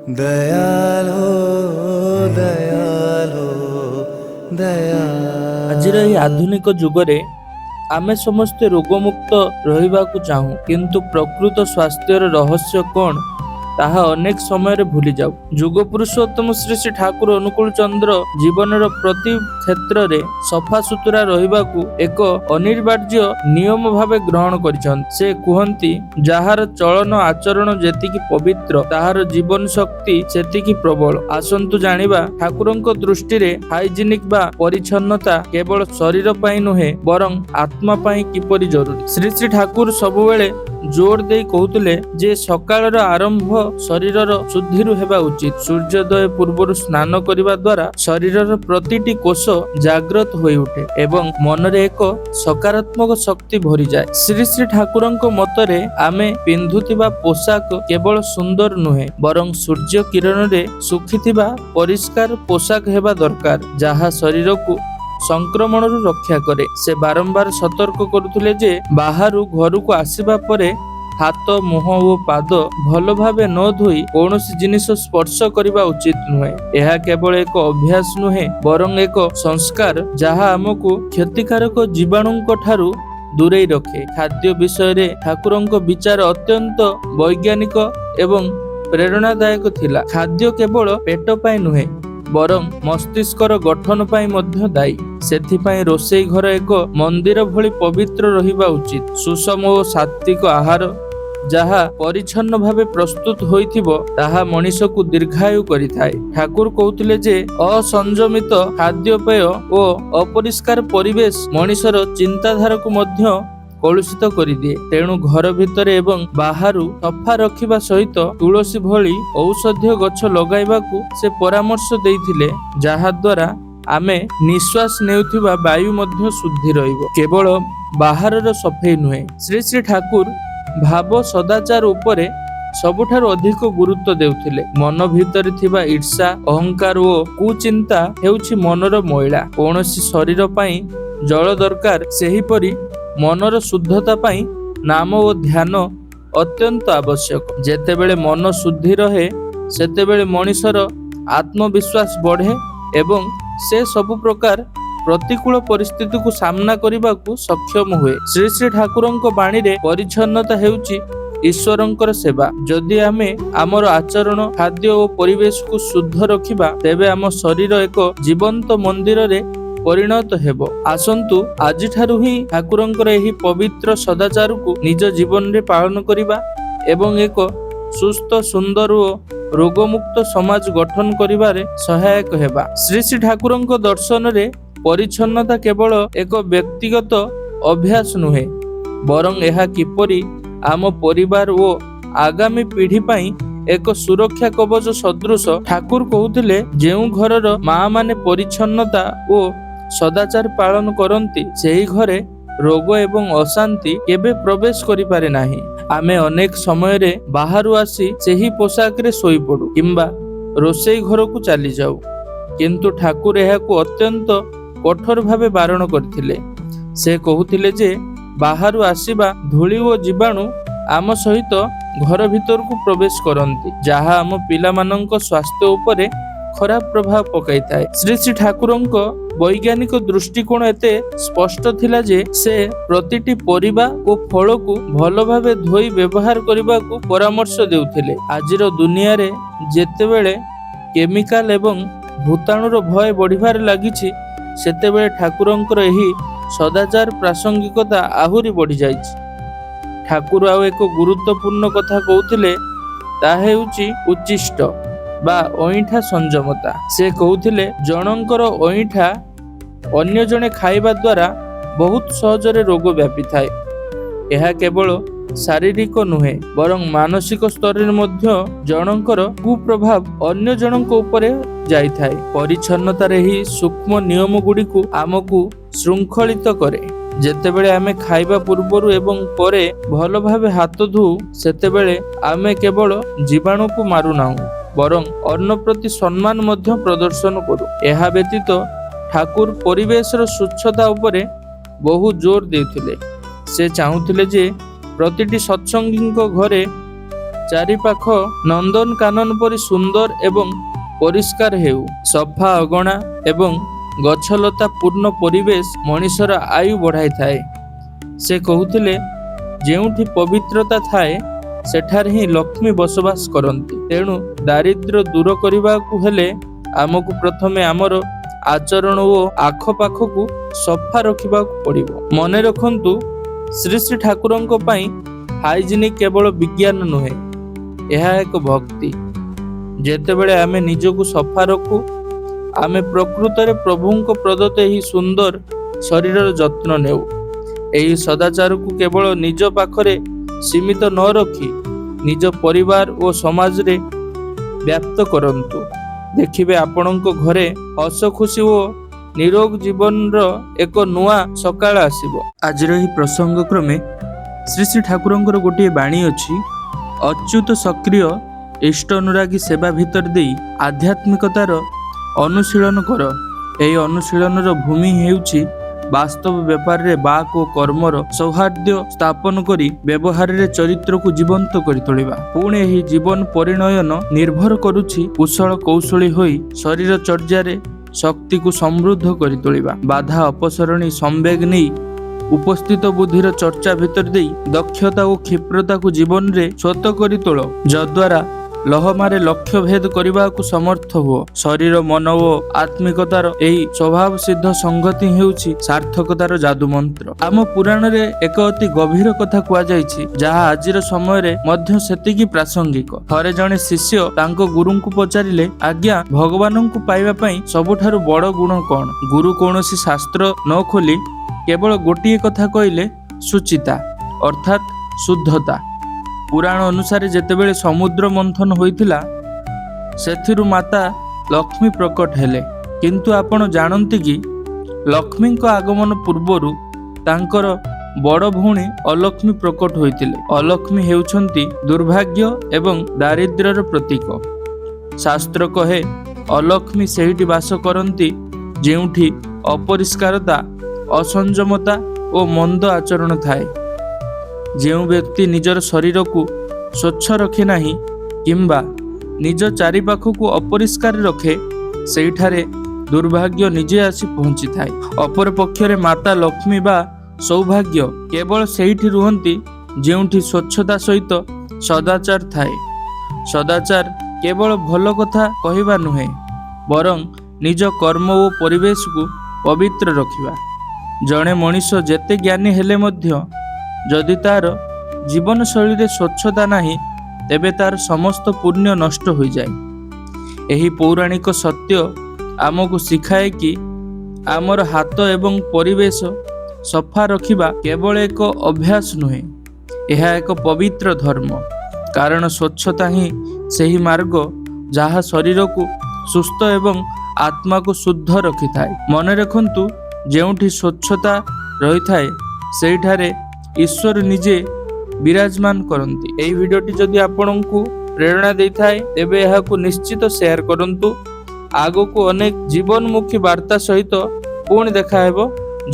दयाल हो दयाल हो दयाल। ଆଜିର ଏହି ଆଧୁନିକ ଯୁଗରେ ଆମେ ସମସ୍ତେ ରୋଗମୁକ୍ତ ରହିବାକୁ ଚାହୁଁ, କିନ୍ତୁ ପ୍ରକୃତ ସ୍ୱାସ୍ଥ୍ୟର ରହସ୍ୟ କ'ଣ ତାହା ଅନେକ ସମୟରେ ଭୁଲି ଯାଉ। ଯୁଗ ପୁରୁଷୋତ୍ତମ ଶ୍ରୀ ଶ୍ରୀ ଠାକୁର ଅନୁକୂଳ ଚନ୍ଦ୍ର ଜୀବନର ପ୍ରତି କ୍ଷେତ୍ରରେ ସଫାସୁତୁରା ରହିବାକୁ ଏକ ଅନିବାର୍ଯ୍ୟ ନିୟମ ଭାବେ ଗ୍ରହଣ କରିଛନ୍ତି। ସେ କୁହନ୍ତି, ଯାହାର ଚଳନ ଆଚରଣ ଯେତିକି ପବିତ୍ର ତାହାର ଜୀବନ ଶକ୍ତି ସେତିକି ପ୍ରବଳ। ଆସନ୍ତୁ ଜାଣିବା ଠାକୁରଙ୍କ ଦୃଷ୍ଟିରେ ହାଇଜିନିକ ବା ପରିଚ୍ଛନ୍ନତା କେବଳ ଶରୀର ପାଇଁ ନୁହେଁ ବରଂ ଆତ୍ମା ପାଇଁ କିପରି ଜରୁରୀ। ଶ୍ରୀ ଶ୍ରୀ ଠାକୁର ସବୁବେଳେ ଜୋର ଦେଇ କହୁଥିଲେ ଯେ ସକାଳର ଆରମ୍ଭ ଶରୀରର ଶୁଦ୍ଧିରୁ ହେବା ଉଚିତ। ସୂର୍ଯ୍ୟୋଦୟ ପୂର୍ବରୁ ସ୍ନାନ କରିବା ଦ୍ୱାରା ଶରୀରର ପ୍ରତିଟି କୋଷ ଜାଗ୍ରତ ହୋଇ ଉଠେ ଏବଂ ମନରେ ଏକ ସକାରାତ୍ମକ ଶକ୍ତି ଭରିଯାଏ। ଶ୍ରୀ ଶ୍ରୀ ଠାକୁରଙ୍କ ମତରେ ଆମେ ପିନ୍ଧୁଥିବା ପୋଷାକ କେବଳ ସୁନ୍ଦର ନୁହେଁ ବରଂ ସୂର୍ଯ୍ୟ କିରଣରେ ଶୁଖିଥିବା ପରିଷ୍କାର ପୋଷାକ ହେବା ଦରକାର, ଯାହା ଶରୀରକୁ ସଂକ୍ରମଣରୁ ରକ୍ଷା କରେ। ସେ ବାରମ୍ବାର ସତର୍କ କରୁଥିଲେ ଯେ ବାହାରୁ ଘରକୁ ଆସିବା ପରେ ହାତ, ମୁହଁ ଓ ପାଦ ଭଲ ଭାବେ ନ ଧୋଇ କୌଣସି ଜିନିଷ ସ୍ପର୍ଶ କରିବା ଉଚିତ ନୁହେଁ। ଏହା କେବଳ ଏକ ଅଭ୍ୟାସ ନୁହେଁ ବରଂ ଏକ ସଂସ୍କାର, ଯାହା ଆମକୁ କ୍ଷତିକାରକ ଜୀବାଣୁଙ୍କ ଠାରୁ ଦୂରେଇ ରଖେ। ଖାଦ୍ୟ ବିଷୟରେ ଠାକୁରଙ୍କ ବିଚାର ଅତ୍ୟନ୍ତ ବୈଜ୍ଞାନିକ ଏବଂ ପ୍ରେରଣାଦାୟକ ଥିଲା। ଖାଦ୍ୟ କେବଳ ପେଟ ପାଇଁ ନୁହେଁ ବରଂ ମସ୍ତିଷ୍କର ଗଠନ ପାଇଁ ମଧ୍ୟ ଦାୟୀ। ସେଥିପାଇଁ ରୋଷେଇ ଘର ଏକ ମନ୍ଦିର ଭଳି ପବିତ୍ର ରହିବା ଉଚିତ। ସୁଷମ ଓ ସାତ୍ତ୍ୱିକ ଆହାର ଯାହା ପରିଚ୍ଛନ୍ନ ଭାବେ ପ୍ରସ୍ତୁତ ହୋଇଥିବ ତାହା ମଣିଷକୁ ଦୀର୍ଘାୟୁ କରିଥାଏ। ଠାକୁର କହୁଥିଲେ ଯେ ଅସଂଯମିତ ଖାଦ୍ୟପେୟ ଓ ଅପରିଷ୍କାର ପରିବେଶ ମଣିଷର ଚିନ୍ତାଧାରାକୁ ମଧ୍ୟ କଳୁଷିତ କରିଦିଏ। ତେଣୁ ଘର ଭିତରେ ଏବଂ ବାହାରୁ ସଫା ରଖିବା ସହିତ ତୁଳସୀ ଭଳି ଔଷଧୀୟ ଗଛ ଲଗାଇବାକୁ ସେ ପରାମର୍ଶ ଦେଇଥିଲେ, ଯାହା ଦ୍ୱାରା ଆମେ ନିଶ୍ୱାସ ନେଉଥିବା ବାୟୁ ମଧ୍ୟ ଶୁଦ୍ଧି ରହିବ। କେବଳ ବାହାରର ସଫେଇ ନୁହେଁ, ଶ୍ରୀ ଶ୍ରୀ ଠାକୁର ଭାବ ସଦାଚାର ଉପରେ ସବୁଠାରୁ ଅଧିକ ଗୁରୁତ୍ୱ ଦେଉଥିଲେ। ମନ ଭିତରେ ଥିବା ଈର୍ଷା, ଅହଙ୍କାର ଓ କୁଚିନ୍ତା ହେଉଛି ମନର ମଇଳା। କୌଣସି ଶରୀର ପାଇଁ ଜଳ ଦରକାର, ସେହିପରି ମନର ଶୁଦ୍ଧତା ପାଇଁ ନାମ ଓ ଧ୍ୟାନ ଅତ୍ୟନ୍ତ ଆବଶ୍ୟକ। ଯେତେବେଳେ ମନ ଶୁଦ୍ଧି ରହେ ସେତେବେଳେ ମଣିଷର ଆତ୍ମବିଶ୍ୱାସ ବଢ଼େ ଏବଂ ସେ ସବୁ ପ୍ରକାର ପ୍ରତିକୂଳ ପରିସ୍ଥିତିକୁ ସାମ୍ନା କରିବାକୁ ସକ୍ଷମ ହୁଏ। ଶ୍ରୀ ଶ୍ରୀ ଠାକୁରଙ୍କ ବାଣୀରେ ପରିଚ୍ଛନ୍ନତା ହେଉଛି ଈଶ୍ୱରଙ୍କର ସେବା। ଯଦି ଆମେ ଆମର ଆଚରଣ, ଖାଦ୍ୟ ଓ ପରିବେଶକୁ ଶୁଦ୍ଧ ରଖିବା ତେବେ ଆମ ଶରୀର ଏକ ଜୀବନ୍ତ ମନ୍ଦିରରେ ପରିଣତ ହେବ। ଆସନ୍ତୁ ଆଜିଠାରୁ ହିଁ ଠାକୁରଙ୍କର ଏହି ପବିତ୍ର ସଦାଚାରକୁ ନିଜ ଜୀବନରେ ପାଳନ କରିବା ଏବଂ ଏକ ସୁସ୍ଥ, ସୁନ୍ଦର ଓ ରୋଗମୁକ୍ତ ସମାଜ ଗଠନ କରିବାରେ ସହାୟକ ହେବା। ଶ୍ରୀ ଶ୍ରୀ ଠାକୁରଙ୍କ ଦର୍ଶନରେ ପରିଚ୍ଛନ୍ନତା କେବଳ ଏକ ବ୍ୟକ୍ତିଗତ ଅଭ୍ୟାସ ନୁହେଁ ବରଂ ଏହା କିପରି ଆମ ପରିବାର ଓ ଆଗାମୀ ପିଢ଼ି ପାଇଁ ଏକ ସୁରକ୍ଷା କବଚ ସଦୃଶ। ଠାକୁର କହୁଥିଲେ, ଯେଉଁ ଘରର ମା ମାନେ ପରିଚ୍ଛନ୍ନତା ଓ ସଦାଚାର ପାଳନ କରନ୍ତି ସେହି ଘରେ ରୋଗ ଏବଂ ଅଶାନ୍ତି କେବେ ପ୍ରବେଶ କରିପାରେ ନାହିଁ। ଆମେ ଅନେକ ସମୟରେ ବାହାରୁ ଆସି ସେହି ପୋଷାକରେ ଶୋଇପଡ଼ୁ କିମ୍ବା ରୋଷେଇ ଘରକୁ ଚାଲିଯାଉ, କିନ୍ତୁ ଠାକୁର ଏହାକୁ ଅତ୍ୟନ୍ତ କଠୋର ଭାବେ ବାରଣ କରିଥିଲେ। ସେ କହୁଥିଲେ ଯେ ବାହାରୁ ଆସିବା ଧୂଳି ଓ ଜୀବାଣୁ ଆମ ସହିତ ଘର ଭିତରକୁ ପ୍ରବେଶ କରନ୍ତି, ଯାହା ଆମ ପିଲାମାନଙ୍କ ସ୍ୱାସ୍ଥ୍ୟ ଉପରେ ଖରାପ ପ୍ରଭାବ ପକାଇଥାଏ। ଶ୍ରୀ ଶ୍ରୀ ଠାକୁରଙ୍କ ବୈଜ୍ଞାନିକ ଦୃଷ୍ଟିକୋଣ ଏତେ ସ୍ପଷ୍ଟ ଥିଲା ଯେ ସେ ପ୍ରତିଟି ପରିବା ଓ ଫଳକୁ ଭଲ ଭାବେ ଧୋଇ ବ୍ୟବହାର କରିବାକୁ ପରାମର୍ଶ ଦେଉଥିଲେ। ଆଜିର ଦୁନିଆରେ ଯେତେବେଳେ କେମିକାଲ ଏବଂ ଭୂତାଣୁର ଭୟ ବଢ଼ିବାରେ ଲାଗିଛି, ସେତେବେଳେ ଠାକୁରଙ୍କର ଏହି ସଦାଚାର ପ୍ରାସଙ୍ଗିକତା ଆହୁରି ବଢ଼ିଯାଇଛି। ଠାକୁର ଆଉ ଏକ ଗୁରୁତ୍ୱପୂର୍ଣ୍ଣ କଥା କହୁଥିଲେ, ତାହା ହେଉଛି ଉଚ୍ଛିଷ୍ଟ ବା ଅଇଁଠା ସଂଯମତା। ସେ କହୁଥିଲେ, ଜଣଙ୍କର ଅଇଁଠା ଅନ୍ୟ ଜଣେ ଖାଇବା ଦ୍ୱାରା ବହୁତ ସହଜରେ ରୋଗ ବ୍ୟାପିଥାଏ। ଏହା କେବଳ ଶାରୀରିକ ନୁହେଁ ବରଂ ମାନସିକ ସ୍ତରରେ ମଧ୍ୟ ଜଣଙ୍କର କୁପ୍ରଭାବ ଅନ୍ୟ ଜଣଙ୍କ ଉପରେ ଯାଇଥାଏ। ପରିଚ୍ଛନ୍ନତାର ଏହି ସୂକ୍ଷ୍ମ ନିୟମ ଗୁଡ଼ିକୁ ଆମକୁ ଶୃଙ୍ଖଳିତ କରେ। ଯେତେବେଳେ ଆମେ ଖାଇବା ପୂର୍ବରୁ ଏବଂ ପରେ ଭଲ ଭାବେ ହାତ ଧୋଉ ସେତେବେଳେ ଆମେ କେବଳ ଜୀବାଣୁକୁ ମାରୁନାହୁଁ ବରଂ ଅନ୍ନ ପ୍ରତି ସମ୍ମାନ ମଧ୍ୟ ପ୍ରଦର୍ଶନ କରୁ। ଏହା ବ୍ୟତୀତ ଠାକୁର ପରିବେଶର ସ୍ୱଚ୍ଛତା ଉପରେ ବହୁ ଜୋର ଦେଉଥିଲେ। ସେ ଚାହୁଁଥିଲେ ଯେ ପ୍ରତିଟି ସତ୍ସଙ୍ଗୀଙ୍କ ଘରେ ଚାରିପାଖ ନନ୍ଦନକାନନ ପରି ସୁନ୍ଦର ଏବଂ ପରିଷ୍କାର ହେଉ। ସଫା ଅଗଣା ଏବଂ ଗଛଲତା ପୂର୍ଣ୍ଣ ପରିବେଶ ମଣିଷର ଆୟୁ ବଢ଼ାଇଥାଏ। ସେ କହୁଥିଲେ, ଯେଉଁଠି ପବିତ୍ରତା ଥାଏ ସେଠାରେ ହିଁ ଲକ୍ଷ୍ମୀ ବସବାସ କରନ୍ତି। ତେଣୁ ଦାରିଦ୍ର୍ୟ ଦୂର କରିବାକୁ ହେଲେ ଆମକୁ ପ୍ରଥମେ ଆମର ଆଚରଣ ଓ ଆଖପାଖକୁ ସଫା ରଖିବାକୁ ପଡ଼ିବ। ମନେ ରଖନ୍ତୁ, ଶ୍ରୀ ଶ୍ରୀ ଠାକୁରଙ୍କ ପାଇଁ ହାଇଜିନିକ୍ କେବଳ ବିଜ୍ଞାନ ନୁହେଁ, ଏହା ଏକ ଭକ୍ତି। ଯେତେବେଳେ ଆମେ ନିଜକୁ ସଫା ରଖୁ, ଆମେ ପ୍ରକୃତରେ ପ୍ରଭୁଙ୍କ ପ୍ରଦତ୍ତ ଏହି ସୁନ୍ଦର ଶରୀରର ଯତ୍ନ ନେଉ। ଏହି ସଦାଚାରକୁ କେବଳ ନିଜ ପାଖରେ ସୀମିତ ନ ରଖି ନିଜ ପରିବାର ଓ ସମାଜରେ ବ୍ୟାପ୍ତ କରନ୍ତୁ। ଦେଖିବେ ଆପଣଙ୍କ ଘରେ ହସ ଖୁସି ଓ ନିରୋଗ ଜୀବନର ଏକ ନୂଆ ସକାଳ ଆସିବ। ଆଜିର ଏହି ପ୍ରସଙ୍ଗ କ୍ରମେ ଶ୍ରୀ ଶ୍ରୀ ଠାକୁରଙ୍କର ଗୋଟିଏ ବାଣୀ ଅଛି, ଅଚ୍ୟୁତ ସକ୍ରିୟ ଇଷ୍ଟ ଅନୁରାଗୀ ସେବା ଭିତର ଦେଇ ଆଧ୍ୟାତ୍ମିକତାର ଅନୁଶୀଳନ କର। ଏହି ଅନୁଶୀଳନର ଭୂମି ହେଉଛି ବାସ୍ତବ ବ୍ୟାପାରରେ ବାକ୍ ଓ କର୍ମର ସୌହାର୍ଦ୍ଦ୍ୟ ସ୍ଥାପନ କରି ବ୍ୟବହାରରେ ଚରିତ୍ରକୁ ଜୀବନ୍ତ କରି ତୋଳିବା। ପୁଣି ଏହି ଜୀବନ ପରିଣୟନ ନିର୍ଭର କରୁଛି କୁଶଳ କୌଶଳୀ ହୋଇ ଶରୀର ଚର୍ଯ୍ୟାରେ ଶକ୍ତିକୁ ସମୃଦ୍ଧ କରି ତୋଳିବା। ବାଧା ଅପସରଣୀ ସମ୍ବେଗ ନେଇ ଉପସ୍ଥିତ ବୁଦ୍ଧିର ଚର୍ଚ୍ଚା ଭିତର ଦେଇ ଦକ୍ଷତା ଓ କ୍ଷିପ୍ରତାକୁ ଜୀବନରେ ସ୍ୱତ କରି ତୋଳ, ଯଦ୍ୱାରା ଲହମାରେ ଲକ୍ଷ୍ୟ ଭେଦ କରିବାକୁ ସମର୍ଥ ହୁଅ। ଶରୀର ମନ ଓ ଆତ୍ମିକତାର ଏହି ସ୍ୱଭାବ ସିଦ୍ଧ ସଂଗତି ହେଉଛି ସାର୍ଥକତାର ଯାଦୁ ମନ୍ତ୍ର। ଆମ ପୁରାଣରେ ଏକ ଅତି ଗଭୀର କଥା କୁହାଯାଇଛି, ଯାହା ଆଜିର ସମୟରେ ମଧ୍ୟ ସେତିକି ପ୍ରାସଙ୍ଗିକ। ଥରେ ଜଣେ ଶିଷ୍ୟ ତାଙ୍କ ଗୁରୁଙ୍କୁ ପଚାରିଲେ, ଆଜ୍ଞା, ଭଗବାନଙ୍କୁ ପାଇବା ପାଇଁ ସବୁଠାରୁ ବଡ଼ ଗୁଣ କଣ? ଗୁରୁ କୌଣସି ଶାସ୍ତ୍ର ନ ଖୋଲି କେବଳ ଗୋଟିଏ କଥା କହିଲେ, ସୁଚିତା ଅର୍ଥାତ୍ ଶୁଦ୍ଧତା। ପୁରାଣ ଅନୁସାରେ ଯେତେବେଳେ ସମୁଦ୍ର ମନ୍ଥନ ହୋଇଥିଲା, ସେଥିରୁ ମାତା ଲକ୍ଷ୍ମୀ ପ୍ରକଟ ହେଲେ। କିନ୍ତୁ ଆପଣ ଜାଣନ୍ତି କି, ଲକ୍ଷ୍ମୀଙ୍କ ଆଗମନ ପୂର୍ବରୁ ତାଙ୍କର ବଡ଼ ଭଉଣୀ ଅଲକ୍ଷ୍ମୀ ପ୍ରକଟ ହୋଇଥିଲେ। ଅଲକ୍ଷ୍ମୀ ହେଉଛନ୍ତି ଦୁର୍ଭାଗ୍ୟ ଏବଂ ଦାରିଦ୍ର୍ୟର ପ୍ରତୀକ। ଶାସ୍ତ୍ର କହେ, ଅଲକ୍ଷ୍ମୀ ସେହିଠି ବାସ କରନ୍ତି ଯେଉଁଠି ଅପରିଷ୍କାରତା, ଅସଂଯମତା ଓ ମନ୍ଦ ଆଚରଣ ଥାଏ। ଯେଉଁ ବ୍ୟକ୍ତି ନିଜର ଶରୀରକୁ ସ୍ୱଚ୍ଛ ରଖେ ନାହିଁ କିମ୍ବା ନିଜ ଚାରିପାଖକୁ ଅପରିଷ୍କାର ରଖେ, ସେହିଠାରେ ଦୁର୍ଭାଗ୍ୟ ନିଜେ ଆସି ପହଞ୍ଚିଥାଏ। ଅପରପକ୍ଷରେ ମାତା ଲକ୍ଷ୍ମୀ ବା ସୌଭାଗ୍ୟ କେବଳ ସେଇଠି ରୁହନ୍ତି ଯେଉଁଠି ସ୍ୱଚ୍ଛତା ସହିତ ସଦାଚାର ଥାଏ। ସଦାଚାର କେବଳ ଭଲ କଥା କହିବା ନୁହେଁ, ବରଂ ନିଜ କର୍ମ ଓ ପରିବେଶକୁ ପବିତ୍ର ରଖିବା। ଜଣେ ମଣିଷ ଯେତେ ଜ୍ଞାନୀ ହେଲେ ମଧ୍ୟ ଯଦି ତାର ଜୀବନଶୈଳୀରେ ସ୍ୱଚ୍ଛତା ନାହିଁ, ତେବେ ତାର ସମସ୍ତ ପୁଣ୍ୟ ନଷ୍ଟ ହୋଇଯାଏ। ଏହି ପୌରାଣିକ ସତ୍ୟ ଆମକୁ ଶିଖାଏ କି ଆମର ହାତ ଏବଂ ପରିବେଶ ସଫା ରଖିବା କେବଳ ଏକ ଅଭ୍ୟାସ ନୁହେଁ, ଏହା ଏକ ପବିତ୍ର ଧର୍ମ। କାରଣ ସ୍ୱଚ୍ଛତା ହିଁ ସେହି ମାର୍ଗ ଯାହା ଶରୀରକୁ ସୁସ୍ଥ ଏବଂ ଆତ୍ମାକୁ ଶୁଦ୍ଧ ରଖିଥାଏ। ମନେ ରଖନ୍ତୁ, ଯେଉଁଠି ସ୍ୱଚ୍ଛତା ରହିଥାଏ ସେହିଠାରେ ଈଶ୍ୱର ନିଜେ ବିରାଜମାନ କରନ୍ତି। ଏହି ଭିଡ଼ିଓଟି ଯଦି ଆପଣଙ୍କୁ ପ୍ରେରଣା ଦେଇଥାଏ, ତେବେ ଏହାକୁ ନିଶ୍ଚିତ ସେୟାର କରନ୍ତୁ। ଆଗକୁ ଅନେକ ଜୀବନମୁଖୀ ବାର୍ତ୍ତା ସହିତ ପୁଣି ଦେଖା ହେବ।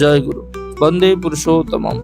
ଜୟ ଗୁରୁ। ବନ୍ଦେ ପୁରୁଷୋତ୍ତମମ୍।